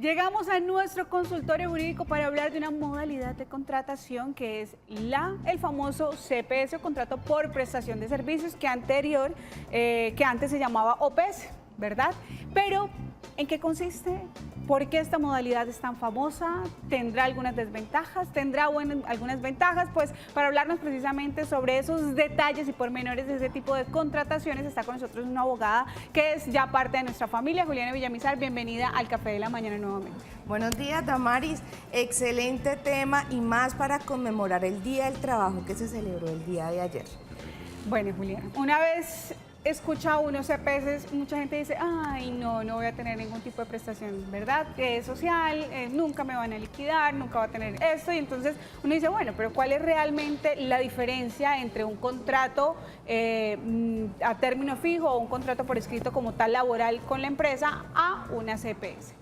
Llegamos a nuestro consultorio jurídico para hablar de una modalidad de contratación que es el famoso CPS o contrato por prestación de servicios que antes se llamaba OPS, ¿verdad? Pero, ¿en qué consiste? ¿Por qué esta modalidad es tan famosa? ¿Tendrá algunas desventajas? ¿Tendrá algunas ventajas? Pues para hablarnos precisamente sobre esos detalles y pormenores de ese tipo de contrataciones está con nosotros una abogada que es ya parte de nuestra familia, Juliana Villamizar. Bienvenida al Café de la Mañana nuevamente. Buenos días, Damaris. Excelente tema y más para conmemorar el Día del Trabajo que se celebró el día de ayer. Bueno, Juliana, una vez escucha unos CPS, mucha gente dice, ay, no voy a tener ningún tipo de prestación, ¿verdad? Social, nunca me van a liquidar, nunca va a tener esto. Y entonces uno dice, bueno, pero ¿cuál es realmente la diferencia entre un contrato a término fijo o un contrato por escrito como tal laboral con la empresa a una CPS?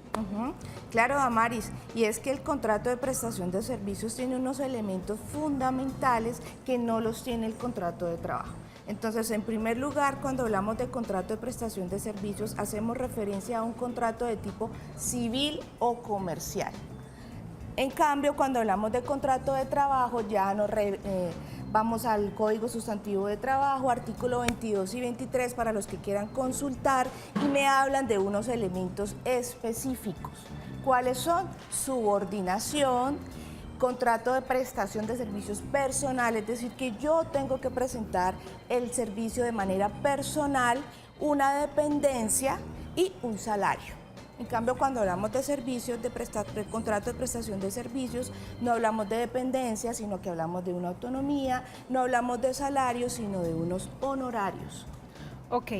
Claro, Damaris, y es que el contrato de prestación de servicios tiene unos elementos fundamentales que no los tiene el contrato de trabajo. Entonces, en primer lugar, cuando hablamos de contrato de prestación de servicios, hacemos referencia a un contrato de tipo civil o comercial. En cambio, cuando hablamos de contrato de trabajo, ya vamos al Código Sustantivo de Trabajo, artículo 22 y 23 para los que quieran consultar, y me hablan de unos elementos específicos. ¿Cuáles son? Subordinación, contrato de prestación de servicios personales, es decir, que yo tengo que presentar el servicio de manera personal, una dependencia y un salario. En cambio, cuando hablamos de servicios, de contrato de prestación de servicios, no hablamos de dependencia, sino que hablamos de una autonomía, no hablamos de salarios, sino de unos honorarios. Ok.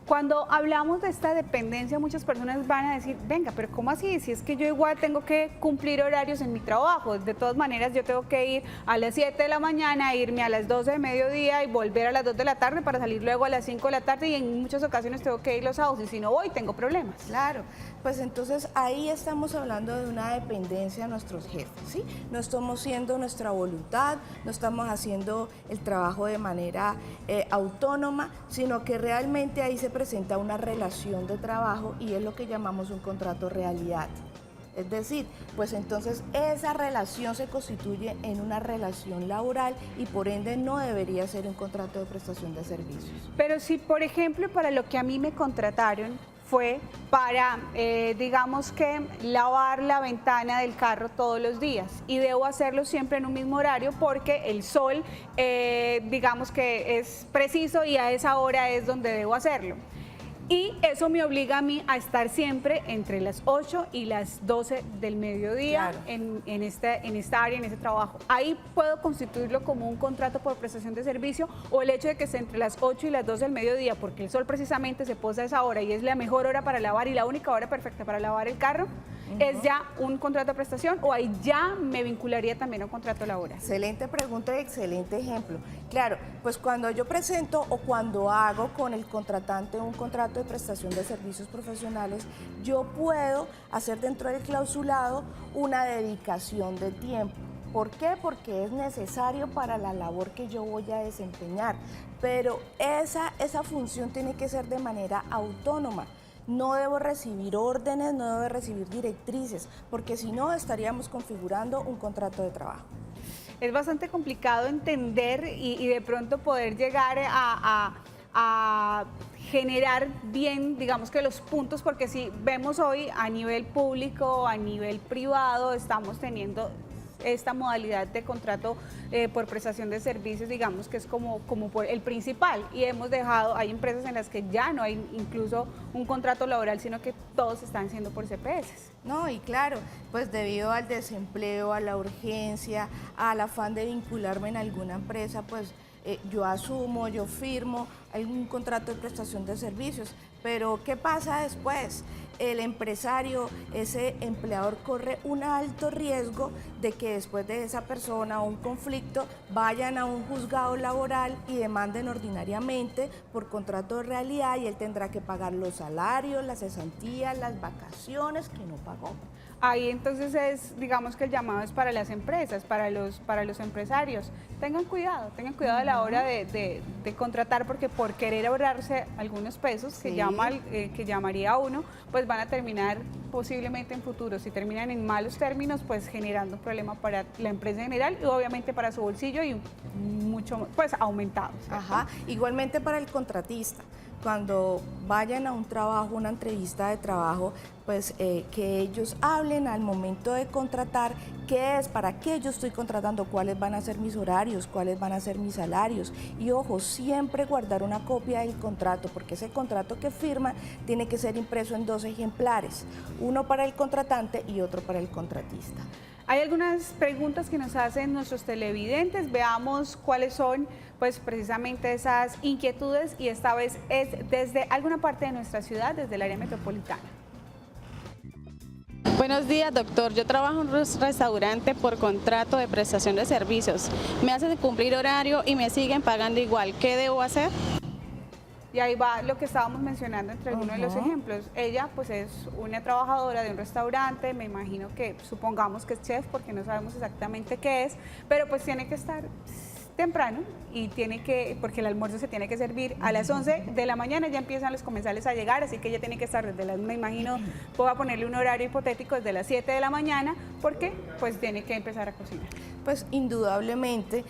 Cuando hablamos de esta dependencia, muchas personas van a decir, venga, pero ¿cómo así? Si es que yo igual tengo que cumplir horarios en mi trabajo. De todas maneras, yo tengo que ir a las 7 de la mañana, irme a las 12 de mediodía y volver a las 2 de la tarde para salir luego a las 5 de la tarde, y en muchas ocasiones tengo que ir los sábados y si no voy, tengo problemas. Claro, pues entonces ahí estamos hablando de una dependencia de nuestros jefes, ¿sí? No estamos haciendo nuestra voluntad, no estamos haciendo el trabajo de manera autónoma, sino que realmente ahí se presenta una relación de trabajo y es lo que llamamos un contrato realidad. Es decir, pues entonces esa relación se constituye en una relación laboral y por ende no debería ser un contrato de prestación de servicios. Pero si, por ejemplo, para lo que a mí me contrataron fue para, digamos que, lavar la ventana del carro todos los días y debo hacerlo siempre en un mismo horario porque el sol, digamos que es preciso y a esa hora es donde debo hacerlo. Y eso me obliga a mí a estar siempre entre las 8 y las 12 del mediodía, claro, en esta área, en ese trabajo. Ahí puedo constituirlo como un contrato por prestación de servicio, o el hecho de que esté entre las 8 y las 12 del mediodía, porque el sol precisamente se posa a esa hora y es la mejor hora para lavar y la única hora perfecta para lavar el carro, ¿es ya un contrato de prestación o ahí ya me vincularía también a un contrato laboral? Excelente pregunta y excelente ejemplo. Claro, pues cuando yo presento o cuando hago con el contratante un contrato de prestación de servicios profesionales, yo puedo hacer dentro del clausulado una dedicación de tiempo. ¿Por qué? Porque es necesario para la labor que yo voy a desempeñar, pero esa función tiene que ser de manera autónoma. No debo recibir órdenes, no debo recibir directrices, porque si no estaríamos configurando un contrato de trabajo. Es bastante complicado entender y de pronto poder llegar a generar bien, digamos que los puntos, porque si vemos hoy a nivel público, a nivel privado, estamos teniendo esta modalidad de contrato por prestación de servicios, digamos que es como por el principal, y hemos dejado, hay empresas en las que ya no hay incluso un contrato laboral, sino que todos están siendo por CPS. No, y claro, pues debido al desempleo, a la urgencia, al afán de vincularme en alguna empresa, pues yo asumo, yo firmo algún contrato de prestación de servicios, pero ¿qué pasa después? El empresario, ese empleador corre un alto riesgo de que después de esa persona o un conflicto vayan a un juzgado laboral y demanden ordinariamente por contrato de realidad y él tendrá que pagar los salarios, las cesantías, las vacaciones que no pagó. Ahí entonces es, digamos que el llamado es para las empresas, para los empresarios. Tengan cuidado a la hora de contratar, porque por querer ahorrarse algunos pesos que, Sí. que llamaría uno, pues van a terminar posiblemente en futuro, si terminan en malos términos, pues generando un problema para la empresa en general y obviamente para su bolsillo y mucho, pues aumentado, ¿cierto? Ajá, igualmente para el contratista. Cuando vayan a un trabajo, una entrevista de trabajo, pues que ellos hablen al momento de contratar qué es, para qué yo estoy contratando, cuáles van a ser mis horarios, cuáles van a ser mis salarios. Y ojo, siempre guardar una copia del contrato, porque ese contrato que firma tiene que ser impreso en 2 ejemplares, uno para el contratante y otro para el contratista. Hay algunas preguntas que nos hacen nuestros televidentes, veamos cuáles son pues precisamente esas inquietudes y esta vez es desde alguna parte de nuestra ciudad, desde el área metropolitana. Buenos días, doctor. Yo trabajo en un restaurante por contrato de prestación de servicios. Me hacen cumplir horario y me siguen pagando igual. ¿Qué debo hacer? Y ahí va lo que estábamos mencionando entre algunos de los ejemplos. Ella pues es una trabajadora de un restaurante, me imagino que supongamos que es chef porque no sabemos exactamente qué es, pero pues tiene que estar temprano y tiene que, porque el almuerzo se tiene que servir a las 11 de la mañana, ya empiezan los comensales a llegar, así que ella tiene que estar desde las, me imagino, puedo ponerle un horario hipotético desde las 7 de la mañana, porque pues tiene que empezar a cocinar. Pues indudablemente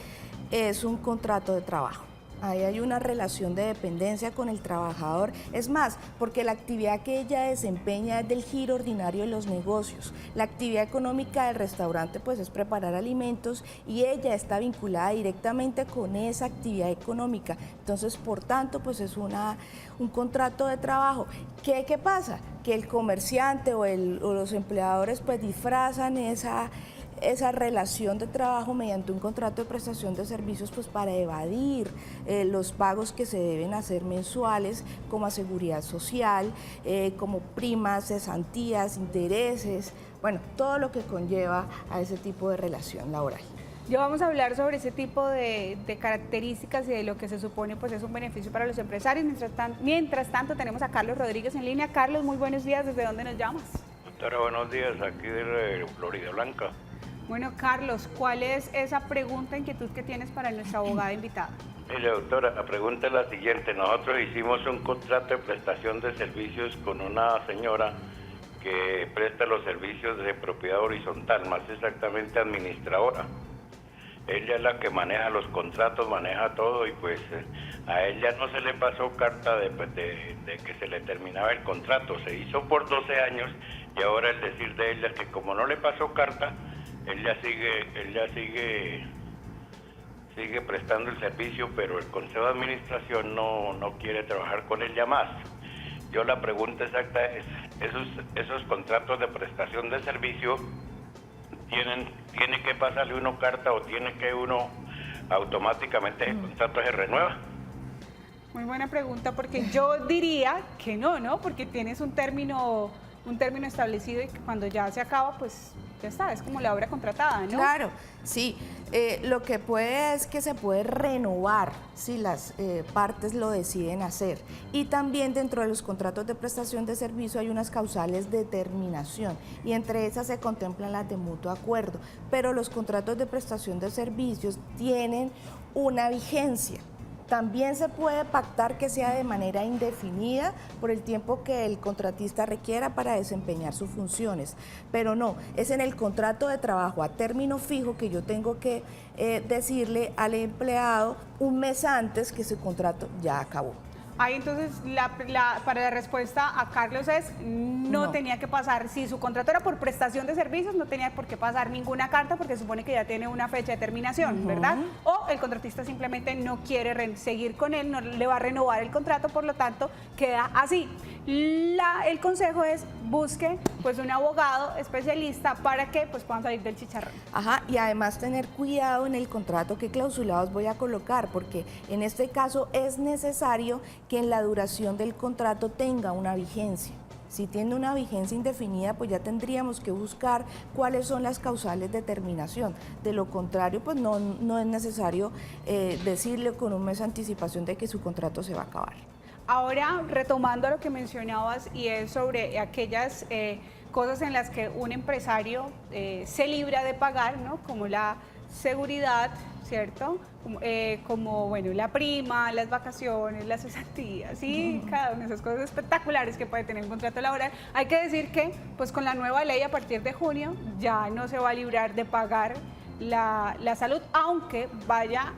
es un contrato de trabajo. Ahí hay una relación de dependencia con el trabajador. Es más, porque la actividad que ella desempeña es del giro ordinario de los negocios. La actividad económica del restaurante pues es preparar alimentos y ella está vinculada directamente con esa actividad económica. Entonces, por tanto, pues es un contrato de trabajo. ¿Qué pasa? Que el comerciante o los empleadores pues disfrazan esa relación de trabajo mediante un contrato de prestación de servicios pues para evadir los pagos que se deben hacer mensuales, como a seguridad social, como primas, cesantías, intereses, bueno, todo lo que conlleva a ese tipo de relación laboral. Ya vamos a hablar sobre ese tipo de características y de lo que se supone pues es un beneficio para los empresarios. Mientras tanto tenemos a Carlos Rodríguez en línea. Carlos, muy buenos días, ¿desde dónde nos llamas? Doctora, buenos días, aquí de Florida Blanca. Bueno, Carlos, ¿cuál es esa pregunta, inquietud que tienes para nuestra abogada invitada? Mire, doctora, la pregunta es la siguiente. Nosotros hicimos un contrato de prestación de servicios con una señora que presta los servicios de propiedad horizontal, más exactamente administradora. Ella es la que maneja los contratos, maneja todo y pues a ella no se le pasó carta de que se le terminaba el contrato. Se hizo por 12 años y ahora el decir de ella es que como no le pasó carta, ella sigue prestando el servicio, pero el Consejo de Administración no quiere trabajar con ella más. Yo la pregunta exacta es, esos contratos de prestación de servicio, ¿tiene que pasarle uno carta o tiene que uno automáticamente el contrato se renueva? Muy buena pregunta, porque yo diría que no, porque tienes un término establecido y que cuando ya se acaba, pues ya está, es como la obra contratada, ¿no? Claro, sí. Lo que puede es que se puede renovar si las partes lo deciden hacer. Y también dentro de los contratos de prestación de servicio hay unas causales de terminación y entre esas se contemplan las de mutuo acuerdo. Pero los contratos de prestación de servicios tienen una vigencia. También se puede pactar que sea de manera indefinida por el tiempo que el contratista requiera para desempeñar sus funciones, pero no, es en el contrato de trabajo a término fijo que yo tengo que decirle al empleado un mes antes que ese contrato ya acabó. Ahí entonces, para la respuesta a Carlos es, no tenía que pasar, si su contrato era por prestación de servicios, no tenía por qué pasar ninguna carta porque supone que ya tiene una fecha de terminación, ¿verdad? O el contratista simplemente no quiere seguir con él, no le va a renovar el contrato, por lo tanto, queda así. El consejo es, busque pues un abogado especialista para que pues puedan salir del chicharrón. Ajá, y además tener cuidado en el contrato qué clausulados voy a colocar, porque en este caso es necesario que en la duración del contrato tenga una vigencia. Si tiene una vigencia indefinida, pues ya tendríamos que buscar cuáles son las causales de terminación. De lo contrario, pues no es necesario decirle con un mes de anticipación de que su contrato se va a acabar. Ahora, retomando lo que mencionabas y es sobre aquellas cosas en las que un empresario se libra de pagar, ¿no? Como la seguridad, ¿cierto? Como bueno, la prima, las vacaciones, las cesantías y cada una de esas cosas espectaculares que puede tener un contrato laboral. Hay que decir que pues con la nueva ley a partir de junio ya no se va a librar de pagar la salud, aunque vaya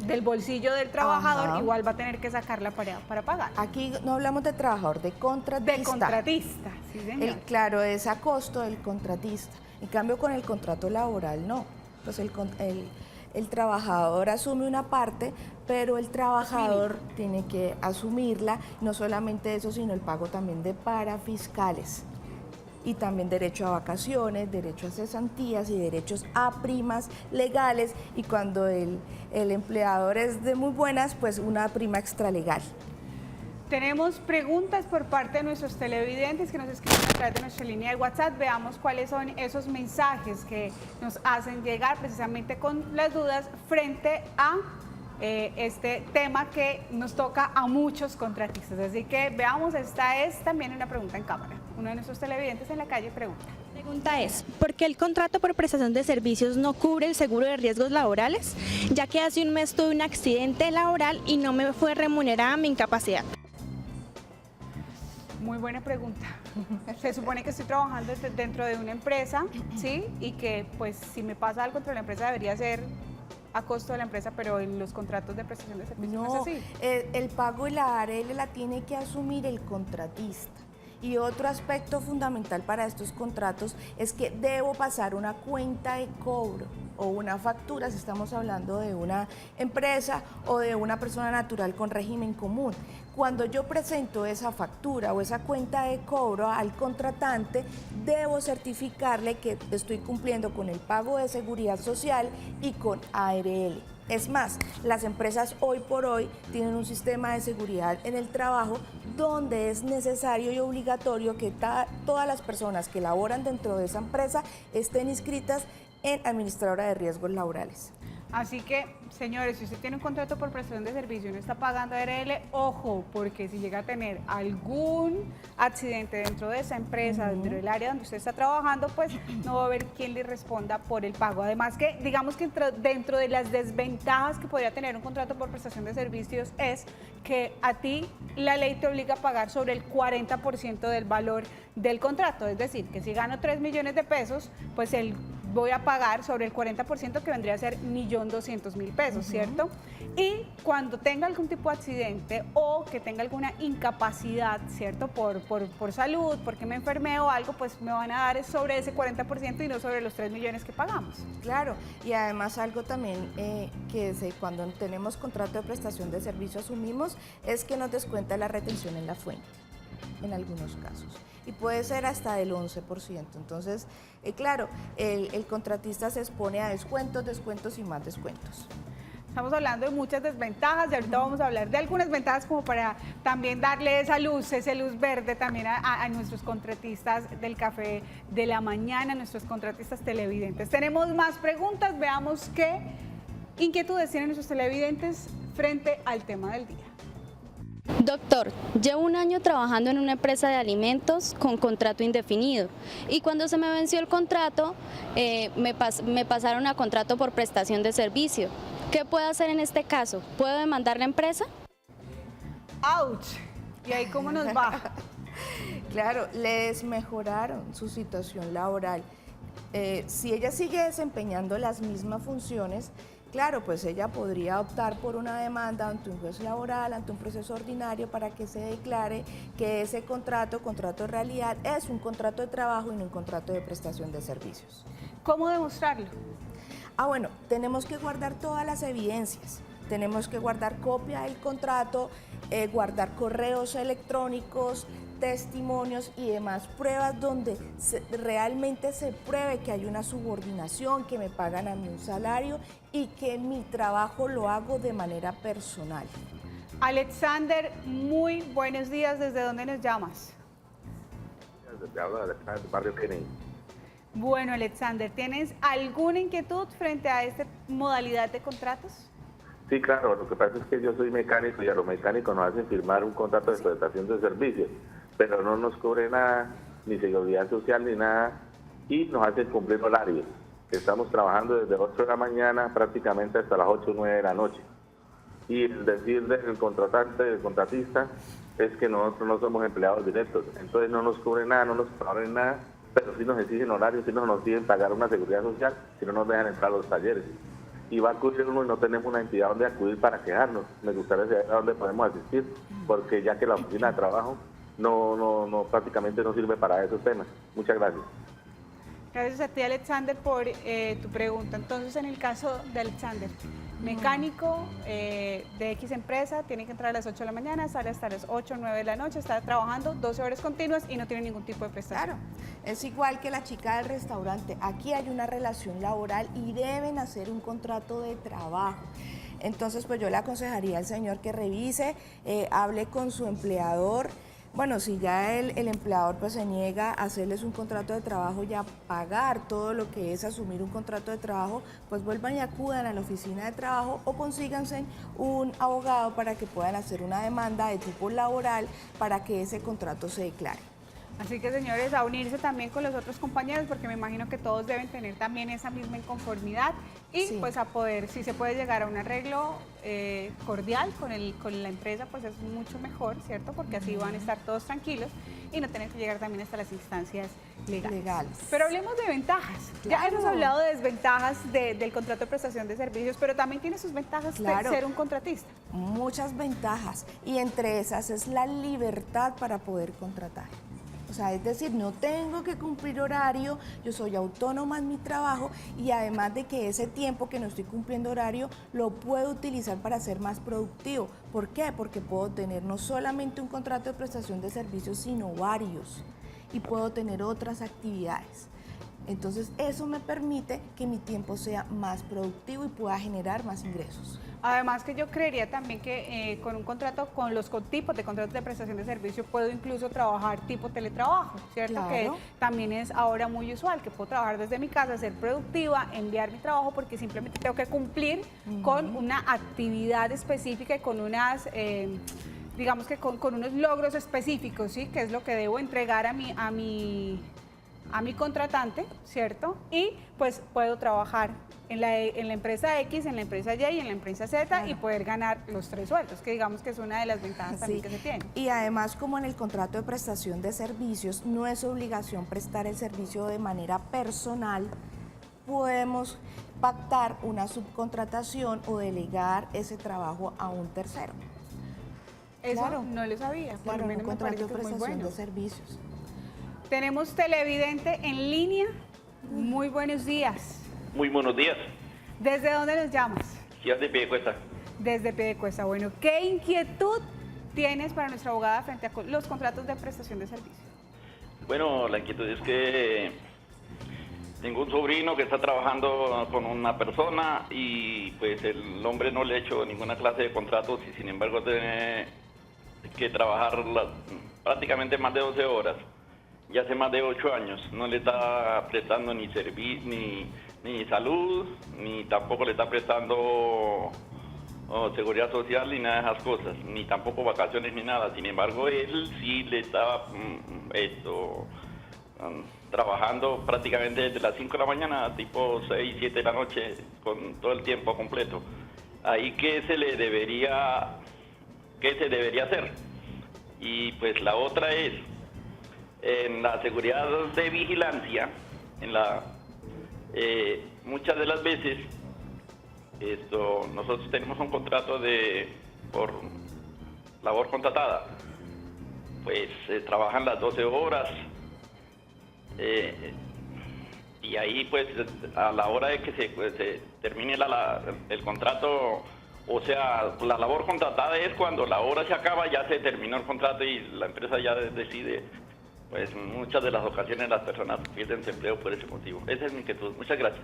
del bolsillo del trabajador, Ajá. igual va a tener que sacarla para pagar. Aquí no hablamos de trabajador, de contratista. De contratista, sí señor. Claro, es a costo del contratista. En cambio, con el contrato laboral no. Pues el trabajador asume una parte, pero el trabajador tiene que asumirla, no solamente eso, sino el pago también de parafiscales. Y también derecho a vacaciones, derecho a cesantías y derechos a primas legales. Y cuando el empleador es de muy buenas, pues una prima extralegal. Tenemos preguntas por parte de nuestros televidentes que nos escriben a través de nuestra línea de WhatsApp. Veamos cuáles son esos mensajes que nos hacen llegar precisamente con las dudas frente a este tema que nos toca a muchos contratistas. Así que veamos, esta es también una pregunta en cámara. Uno de nuestros televidentes en la calle pregunta. La pregunta es, ¿por qué el contrato por prestación de servicios no cubre el seguro de riesgos laborales? Ya que hace un mes tuve un accidente laboral y no me fue remunerada mi incapacidad. Muy buena pregunta. Se supone que estoy trabajando dentro de una empresa, ¿sí? Y que pues si me pasa algo contra la empresa debería ser a costo de la empresa, pero en los contratos de prestación de servicios no es así. El pago y la ARL la tiene que asumir el contratista. Y otro aspecto fundamental para estos contratos es que debo pasar una cuenta de cobro o una factura, si estamos hablando de una empresa o de una persona natural con régimen común. Cuando yo presento esa factura o esa cuenta de cobro al contratante, debo certificarle que estoy cumpliendo con el pago de seguridad social y con ARL. Es más, las empresas hoy por hoy tienen un sistema de seguridad en el trabajo donde es necesario y obligatorio que todas las personas que laboran dentro de esa empresa estén inscritas en administradora de riesgos laborales. Así que, señores, si usted tiene un contrato por prestación de servicio y no está pagando ARL, ojo, porque si llega a tener algún accidente dentro de esa empresa, dentro del área donde usted está trabajando, pues no va a haber quien le responda por el pago. Además que, digamos que dentro de las desventajas que podría tener un contrato por prestación de servicios es que a ti la ley te obliga a pagar sobre el 40% del valor del contrato. Es decir, que si gano 3 millones de pesos, pues voy a pagar sobre el 40% que vendría a ser 1.200.000 pesos, ¿cierto? Y cuando tenga algún tipo de accidente o que tenga alguna incapacidad, ¿cierto? Por salud, porque me enfermé o algo, pues me van a dar sobre ese 40% y no sobre los 3 millones que pagamos. Claro, y además algo también cuando tenemos contrato de prestación de servicio asumimos es que nos descuenta la retención en la fuente, en algunos casos. Y puede ser hasta del 11%. Entonces, claro, el contratista se expone a descuentos y más descuentos. Estamos hablando de muchas desventajas y ahorita vamos a hablar de algunas ventajas como para también darle esa luz verde también a nuestros contratistas del café de la mañana, nuestros contratistas televidentes. Tenemos más preguntas, veamos qué inquietudes tienen nuestros televidentes frente al tema del día. Doctor, llevo un año trabajando en una empresa de alimentos con contrato indefinido y cuando se me venció el contrato me pasaron a contrato por prestación de servicio. ¿Qué puedo hacer en este caso? ¿Puedo demandar la empresa? ¡Auch! ¿Y ahí cómo nos va? Claro, les mejoraron su situación laboral. Si ella sigue desempeñando las mismas funciones, claro, pues ella podría optar por una demanda ante un juez laboral, ante un proceso ordinario, para que se declare que ese contrato de realidad es un contrato de trabajo y no un contrato de prestación de servicios. ¿Cómo demostrarlo? Bueno, tenemos que guardar todas las evidencias. Tenemos que guardar copia del contrato, guardar correos electrónicos, testimonios y demás pruebas donde realmente se pruebe que hay una subordinación, que me pagan a mí un salario y que mi trabajo lo hago de manera personal. Alexander, muy buenos días. ¿Desde dónde nos llamas? Desde Alexander, barrio Kennedy. Bueno, Alexander, ¿tienes alguna inquietud frente a esta modalidad de contratos? Sí, claro, lo que pasa es que yo soy mecánico y a los mecánicos nos hacen firmar un contrato de prestación de servicios, pero no nos cubre nada ni seguridad social, ni nada, y nos hacen cumplir horarios. Estamos trabajando desde 8 de la mañana prácticamente hasta las 8 o 9 de la noche. Y el decir del contratante, del contratista, es que nosotros no somos empleados directos, entonces no nos cubren nada, no nos pagan nada, pero sí nos exigen horarios, sí nos exigen pagar una seguridad social, si no nos dejan entrar a los talleres. Y va a acudir uno y no tenemos una entidad donde acudir para quejarnos. Me gustaría saber a dónde podemos asistir, porque ya que la oficina de trabajo no prácticamente no sirve para esos temas. Muchas gracias. Gracias a ti, Alexander, por tu pregunta. Entonces, en el caso de Alexander, mecánico de X empresa, tiene que entrar a las 8 de la mañana, sale hasta las 8 o 9 de la noche, está trabajando 12 horas continuas y no tiene ningún tipo de prestación. Claro, es igual que la chica del restaurante. Aquí hay una relación laboral y deben hacer un contrato de trabajo. Entonces, pues yo le aconsejaría al señor que revise, hable con su empleador. Bueno, si ya el empleador pues se niega a hacerles un contrato de trabajo y a pagar todo lo que es asumir un contrato de trabajo, pues vuelvan y acudan a la oficina de trabajo o consíganse un abogado para que puedan hacer una demanda de tipo laboral para que ese contrato se declare. Así que, señores, a unirse también con los otros compañeros, porque me imagino que todos deben tener también esa misma inconformidad y Sí. pues a poder, si se puede llegar a un arreglo cordial con la empresa, pues es mucho mejor, ¿cierto? Porque así van a estar todos tranquilos y no tener que llegar también hasta las instancias legales. Pero hablemos de ventajas. Ya Claro. hemos hablado de desventajas del contrato de prestación de servicios, pero también tiene sus ventajas Claro. de ser un contratista. Muchas ventajas y entre esas es la libertad para poder contratar. O sea, es decir, no tengo que cumplir horario, yo soy autónoma en mi trabajo y además de que ese tiempo que no estoy cumpliendo horario lo puedo utilizar para ser más productivo. ¿Por qué? Porque puedo tener no solamente un contrato de prestación de servicios, sino varios y puedo tener otras actividades. Entonces, eso me permite que mi tiempo sea más productivo y pueda generar más ingresos. Además que yo creería también que con un contrato, con los tipos de contratos de prestación de servicio, puedo incluso trabajar tipo teletrabajo, ¿cierto? Claro. Que también es ahora muy usual, que puedo trabajar desde mi casa, ser productiva, enviar mi trabajo, porque simplemente tengo que cumplir con una actividad específica y con unas... digamos que con unos logros específicos, ¿sí? Que es lo que debo entregar a mi contratante, ¿cierto? Y pues puedo trabajar en la empresa X, en la empresa Y y en la empresa Z, Claro. y poder ganar los 3 sueldos, que digamos que es una de las ventajas también Sí. que se tiene. Y además, como en el contrato de prestación de servicios, no es obligación prestar el servicio de manera personal, podemos pactar una subcontratación o delegar ese trabajo a un tercero. Eso Claro. no lo sabía, por Claro, lo un menos me contrato parece de que es muy prestación bueno. de servicios. Tenemos televidente en línea. Muy buenos días. Muy buenos días. ¿Desde dónde nos llamas? Ciudad de Piedecuesta. Desde Piedecuesta. Bueno, ¿qué inquietud tienes para nuestra abogada frente a los contratos de prestación de servicios? Bueno, la inquietud es que tengo un sobrino que está trabajando con una persona y pues el hombre no le ha hecho ninguna clase de contratos y sin embargo tiene que trabajar prácticamente más de 12 horas. Ya hace más de 8 años. No le está prestando ni salud, ni tampoco le está prestando seguridad social ni nada de esas cosas, ni tampoco vacaciones ni nada. Sin embargo, él sí le estaba trabajando prácticamente desde las 5 de la mañana, tipo 6, 7 de la noche, con todo el tiempo completo. Ahí, ¿qué se debería hacer? Y pues la otra es, en la seguridad de vigilancia, muchas de las veces nosotros tenemos un contrato por labor contratada, pues trabajan las 12 horas y ahí pues a la hora de que se termine el contrato, o sea, la labor contratada es cuando la hora se acaba, ya se terminó el contrato y la empresa ya decide. Pues en muchas de las ocasiones las personas pierden su empleo por ese motivo. Esa es mi inquietud. Muchas gracias.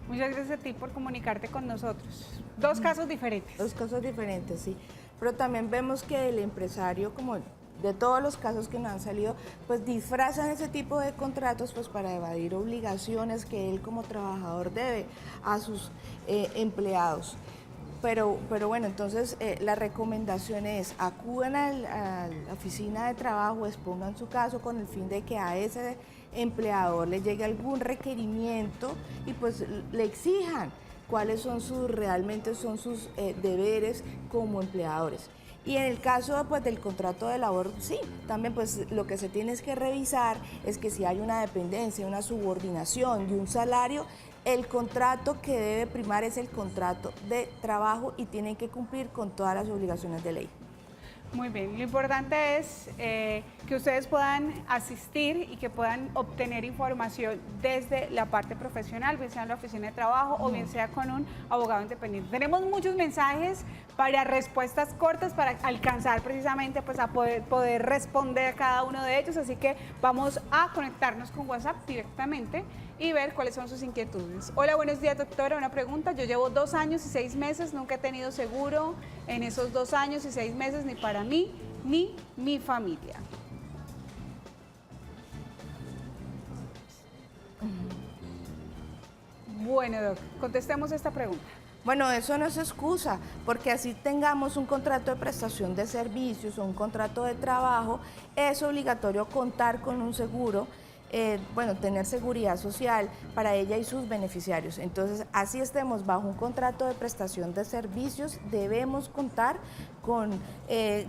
Muchas gracias a ti por comunicarte con nosotros. Dos casos diferentes. Dos cosas diferentes, sí. Pero también vemos que el empresario, como de todos los casos que nos han salido, pues disfrazan ese tipo de contratos pues para evadir obligaciones que él como trabajador debe a sus empleados. pero bueno, entonces la recomendación es acudan a la oficina de trabajo, expongan su caso con el fin de que a ese empleador le llegue algún requerimiento y pues le exijan cuáles son realmente son sus deberes como empleadores. Y en el caso pues, del contrato de labor, sí, también pues lo que se tiene que revisar es que si hay una dependencia, una subordinación y un salario, el contrato que debe primar es el contrato de trabajo y tienen que cumplir con todas las obligaciones de ley. Muy bien, lo importante es que ustedes puedan asistir y que puedan obtener información desde la parte profesional, bien sea en la oficina de trabajo o bien sea con un abogado independiente. Tenemos muchos mensajes para respuestas cortas para alcanzar precisamente pues, a poder responder a cada uno de ellos, así que vamos a conectarnos con WhatsApp directamente y ver cuáles son sus inquietudes. Hola, buenos días, doctora. Una pregunta. Yo llevo 2 años y 6 meses, nunca he tenido seguro en esos 2 años y 6 meses ni para mí ni mi familia. Bueno, doc, contestemos esta pregunta. Bueno, eso no es excusa, porque así tengamos un contrato de prestación de servicios o un contrato de trabajo, es obligatorio contar con un seguro, tener seguridad social para ella y sus beneficiarios. Entonces, así estemos bajo un contrato de prestación de servicios, debemos contar con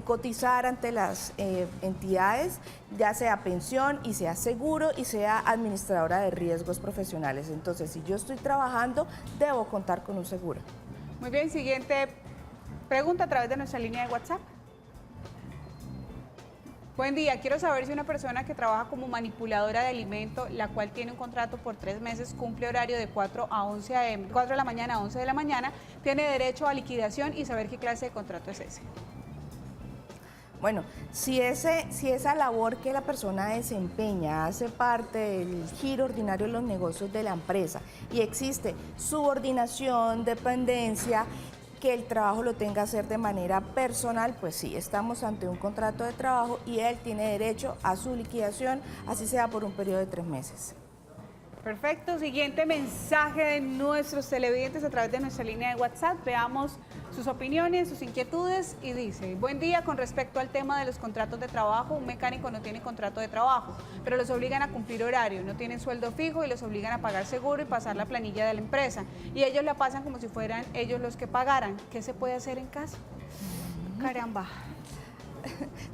cotizar ante las entidades, ya sea pensión y sea seguro y sea administradora de riesgos profesionales. Entonces, si yo estoy trabajando, debo contar con un seguro. Muy bien, siguiente pregunta a través de nuestra línea de WhatsApp. Buen día, quiero saber si una persona que trabaja como manipuladora de alimento, la cual tiene un contrato por 3 meses, cumple horario de 4 a 11 a.m., 4 de la mañana a 11 de la mañana, tiene derecho a liquidación y saber qué clase de contrato es ese. Bueno, si esa labor que la persona desempeña hace parte del giro ordinario de los negocios de la empresa y existe subordinación, dependencia, que el trabajo lo tenga que hacer de manera personal, pues sí, estamos ante un contrato de trabajo y él tiene derecho a su liquidación, así sea por un periodo de 3 meses. Perfecto, siguiente mensaje de nuestros televidentes a través de nuestra línea de WhatsApp. Veamos sus opiniones, sus inquietudes y dice: buen día, con respecto al tema de los contratos de trabajo, un mecánico no tiene contrato de trabajo, pero los obligan a cumplir horario, no tienen sueldo fijo y los obligan a pagar seguro y pasar la planilla de la empresa y ellos la pasan como si fueran ellos los que pagaran. ¿Qué se puede hacer en caso? Caramba.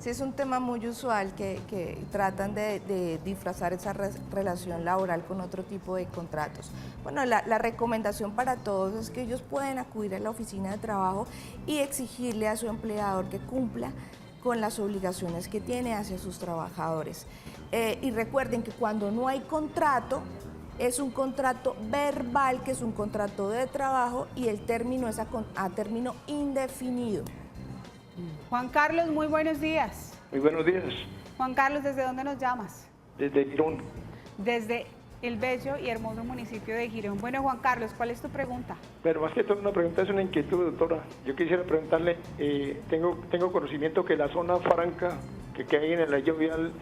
Sí, es un tema muy usual que tratan de disfrazar esa relación laboral con otro tipo de contratos. Bueno, la recomendación para todos es que ellos pueden acudir a la oficina de trabajo y exigirle a su empleador que cumpla con las obligaciones que tiene hacia sus trabajadores. Y recuerden que cuando no hay contrato, es un contrato verbal, que es un contrato de trabajo y el término es a término indefinido. Juan Carlos, muy buenos días. Muy buenos días. Juan Carlos, ¿desde dónde nos llamas? Desde Girón. Desde el bello y hermoso municipio de Girón. Bueno, Juan Carlos, ¿cuál es tu pregunta? Pero más que todo una pregunta, es una inquietud, doctora. Yo quisiera preguntarle, tengo conocimiento que la zona franca que hay en el eje vial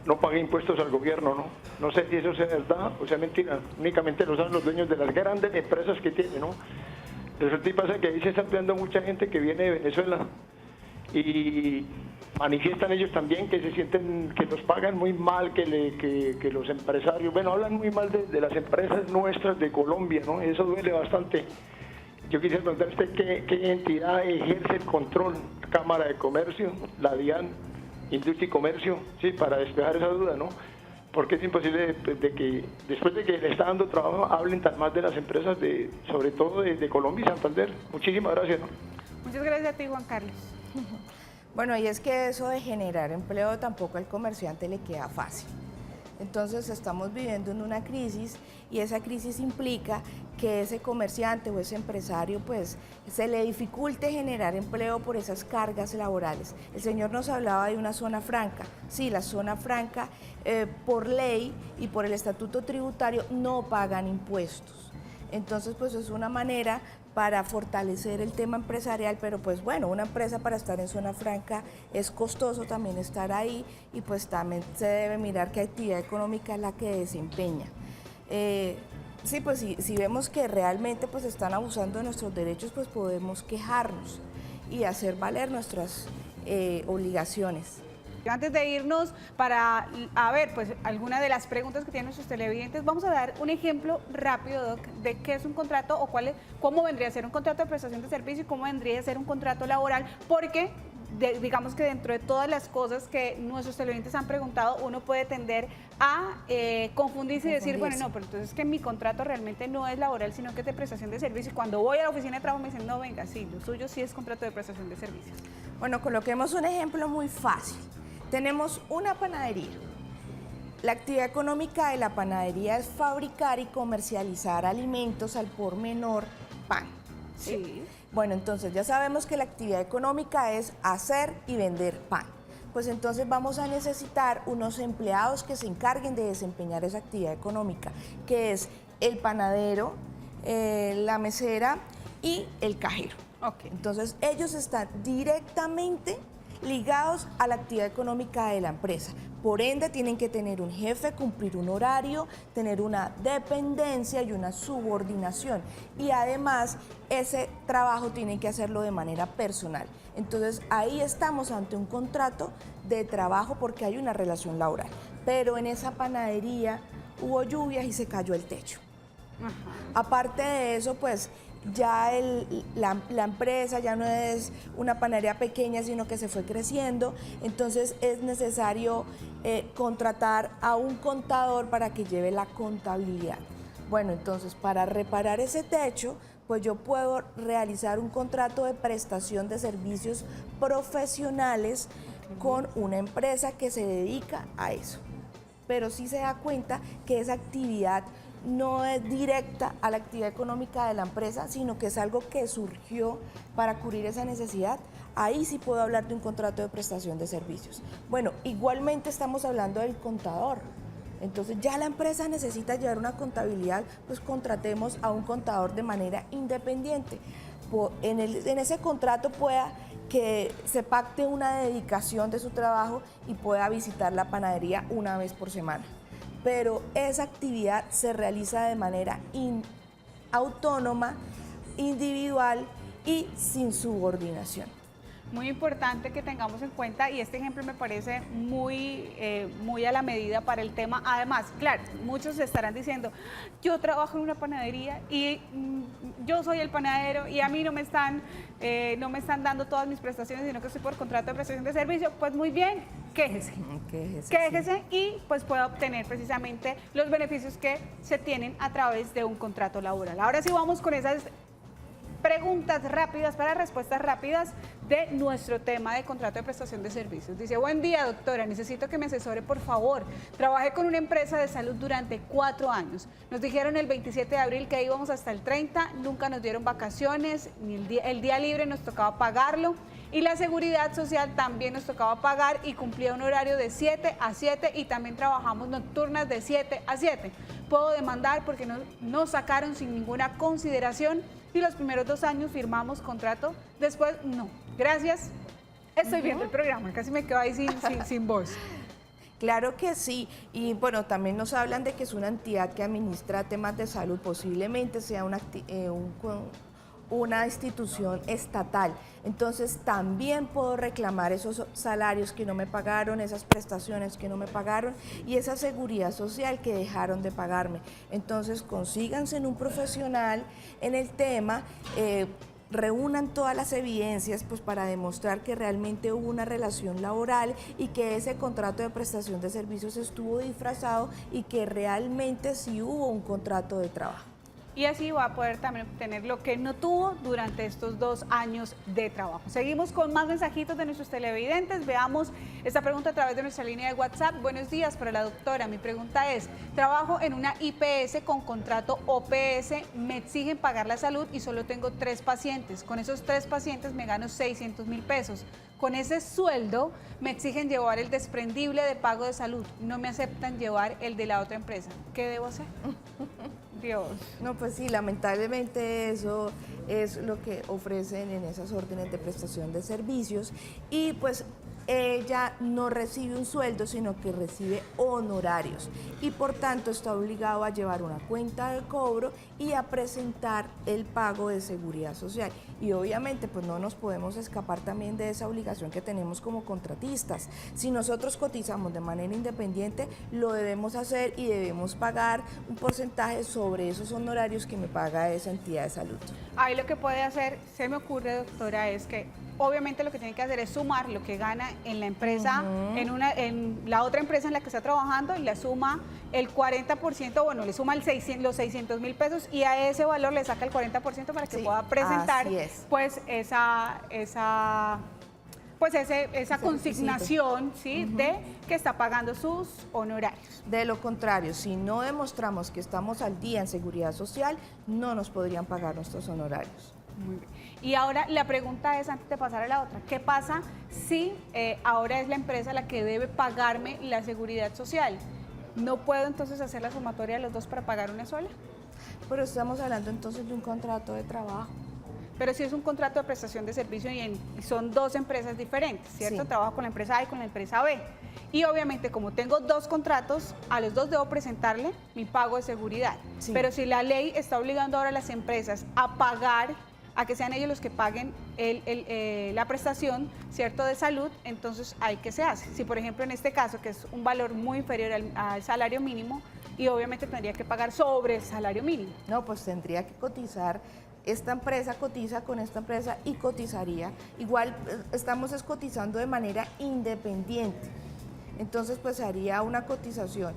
no paga impuestos al gobierno, ¿no? No sé si eso sea verdad o sea mentira. Únicamente lo saben los dueños de las grandes empresas que tienen, ¿no? Resulta y pasa que ahí se está empleando mucha gente que viene de Venezuela y manifiestan ellos también que se sienten que los pagan muy mal, que los empresarios, bueno, hablan muy mal de las empresas nuestras de Colombia, ¿no? Eso duele bastante. Yo quisiera preguntar a usted qué entidad ejerce el control, Cámara de Comercio, la DIAN, Industria y Comercio, sí, para despejar esa duda, ¿no? Porque es imposible de que después de que le está dando trabajo hablen tan mal de las empresas, sobre todo de Colombia y Santander. Muchísimas gracias, ¿no? Muchas gracias a ti, Juan Carlos. Bueno, y es que eso de generar empleo tampoco al comerciante le queda fácil. Entonces estamos viviendo en una crisis y esa crisis implica que ese comerciante o ese empresario pues se le dificulte generar empleo por esas cargas laborales. El señor nos hablaba de una zona franca. Sí, la zona franca por ley y por el estatuto tributario no pagan impuestos. Entonces pues es una manera para fortalecer el tema empresarial, pero pues bueno, una empresa para estar en zona franca es costoso también estar ahí y pues también se debe mirar qué actividad económica es la que desempeña. Sí, pues si vemos que realmente pues están abusando de nuestros derechos, pues podemos quejarnos y hacer valer nuestras obligaciones. Antes de irnos para a ver pues alguna de las preguntas que tienen nuestros televidentes, vamos a dar un ejemplo rápido, Doc, de qué es un contrato o cómo vendría a ser un contrato de prestación de servicio y cómo vendría a ser un contrato laboral, porque digamos que dentro de todas las cosas que nuestros televidentes han preguntado, uno puede tender a confundirse y decir, bueno, no, pero entonces que mi contrato realmente no es laboral, sino que es de prestación de servicio. Y cuando voy a la oficina de trabajo me dicen, no, venga, sí, lo suyo sí es contrato de prestación de servicios. Bueno, coloquemos un ejemplo muy fácil. Tenemos una panadería. La actividad económica de la panadería es fabricar y comercializar alimentos al por menor, pan. Sí. Bueno, entonces ya sabemos que la actividad económica es hacer y vender pan. Pues entonces vamos a necesitar unos empleados que se encarguen de desempeñar esa actividad económica, que es el panadero, la mesera y el cajero. Okay. Entonces ellos están directamente ligados a la actividad económica de la empresa. Por ende, tienen que tener un jefe, cumplir un horario, tener una dependencia y una subordinación. Y además, ese trabajo tienen que hacerlo de manera personal. Entonces, ahí estamos ante un contrato de trabajo porque hay una relación laboral. Pero en esa panadería hubo lluvias y se cayó el techo. Ajá. Aparte de eso, pues ya la empresa ya no es una panadería pequeña, sino que se fue creciendo, entonces es necesario contratar a un contador para que lleve la contabilidad. Bueno, entonces para reparar ese techo, pues yo puedo realizar un contrato de prestación de servicios profesionales con una empresa que se dedica a eso. Pero sí se da cuenta que esa actividad no es directa a la actividad económica de la empresa, sino que es algo que surgió para cubrir esa necesidad. Ahí sí puedo hablar de un contrato de prestación de servicios. Bueno, igualmente estamos hablando del contador. Entonces ya la empresa necesita llevar una contabilidad, pues contratemos a un contador de manera independiente. En ese contrato pueda que se pacte una dedicación de su trabajo y pueda visitar la panadería una vez por semana. Pero esa actividad se realiza de manera autónoma, individual y sin subordinación. Muy importante que tengamos en cuenta, y este ejemplo me parece muy a la medida para el tema. Además, claro, muchos estarán diciendo, yo trabajo en una panadería y yo soy el panadero y a mí no me están dando todas mis prestaciones, sino que estoy por contrato de prestación de servicio. Pues muy bien, quéjese. Quéjese y pues pueda obtener precisamente los beneficios que se tienen a través de un contrato laboral. Ahora sí vamos con esas preguntas rápidas para respuestas rápidas de nuestro tema de contrato de prestación de servicios. Dice, buen día, doctora, necesito que me asesore, por favor. Trabajé con una empresa de salud durante 4 años. Nos dijeron el 27 de abril que íbamos hasta el 30, nunca nos dieron vacaciones, ni el día libre nos tocaba pagarlo, y la seguridad social también nos tocaba pagar y cumplía un horario de 7 a 7 y también trabajamos nocturnas de 7 a 7. Puedo demandar porque nos sacaron sin ninguna consideración y los primeros 2 años firmamos contrato, después no. Gracias, estoy viendo el programa, casi me quedo ahí sin voz. Claro que sí, y bueno, también nos hablan de que es una entidad que administra temas de salud, posiblemente sea una institución estatal. Entonces también puedo reclamar esos salarios que no me pagaron, esas prestaciones que no me pagaron y esa seguridad social que dejaron de pagarme. Entonces consíganse en un profesional en el tema, reúnan todas las evidencias pues para demostrar que realmente hubo una relación laboral y que ese contrato de prestación de servicios estuvo disfrazado y que realmente sí hubo un contrato de trabajo. Y así va a poder también obtener lo que no tuvo durante estos 2 años de trabajo. Seguimos con más mensajitos de nuestros televidentes. Veamos esta pregunta a través de nuestra línea de WhatsApp. Buenos días para la doctora. Mi pregunta es, trabajo en una IPS con contrato OPS, me exigen pagar la salud y solo tengo 3 pacientes. Con esos 3 pacientes me gano 600.000 pesos. Con ese sueldo me exigen llevar el desprendible de pago de salud. No me aceptan llevar el de la otra empresa. ¿Qué debo hacer? Dios. No, pues sí, lamentablemente eso es lo que ofrecen en esas órdenes de prestación de servicios y pues ella no recibe un sueldo, sino que recibe honorarios y por tanto está obligado a llevar una cuenta de cobro y a presentar el pago de seguridad social. Y obviamente pues no nos podemos escapar también de esa obligación que tenemos como contratistas. Si nosotros cotizamos de manera independiente, lo debemos hacer y debemos pagar un porcentaje sobre esos honorarios que me paga esa entidad de salud. Ahí lo que puede hacer, se me ocurre, doctora, es que obviamente lo que tiene que hacer es sumar lo que gana en la empresa, en la otra empresa en la que está trabajando, y le suma el 40%, bueno, le suma los 600.000 pesos y a ese valor le saca el 40% para que pueda presentar pues esa consignación, ¿sí? De que está pagando sus honorarios. De lo contrario, si no demostramos que estamos al día en seguridad social, no nos podrían pagar nuestros honorarios. Muy bien. Y ahora la pregunta es, antes de pasar a la otra, ¿qué pasa si ahora es la empresa la que debe pagarme la seguridad social? ¿No puedo entonces hacer la sumatoria de los dos para pagar una sola? Pero estamos hablando entonces de un contrato de trabajo. Pero si es un contrato de prestación de servicio y son dos empresas diferentes, ¿cierto? Sí. Trabajo con la empresa A y con la empresa B. Y obviamente como tengo dos contratos, a los dos debo presentarle mi pago de seguridad. Sí. Pero si la ley está obligando ahora a las empresas a pagar, a que sean ellos los que paguen la prestación, ¿cierto?, de salud, entonces ¿ahí qué se hace? Si por ejemplo en este caso, que es un valor muy inferior al salario mínimo, y obviamente tendría que pagar sobre el salario mínimo. No, pues tendría que cotizar. Esta empresa cotiza con esta empresa y cotizaría. Igual estamos cotizando de manera independiente. Entonces pues se haría una cotización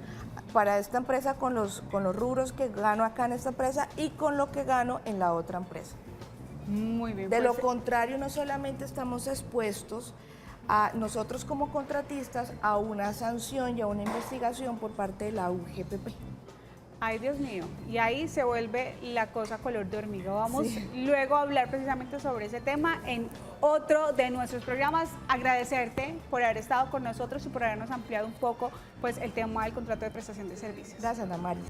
para esta empresa con los rubros que gano acá en esta empresa y con lo que gano en la otra empresa. Muy bien. De lo contrario, no solamente estamos expuestos a nosotros como contratistas a una sanción y a una investigación por parte de la UGPP. Ay, Dios mío, y ahí se vuelve la cosa color de hormiga. Vamos luego a hablar precisamente sobre ese tema en otro de nuestros programas. Agradecerte por haber estado con nosotros y por habernos ampliado un poco pues, el tema del contrato de prestación de servicios. Gracias, Ana María.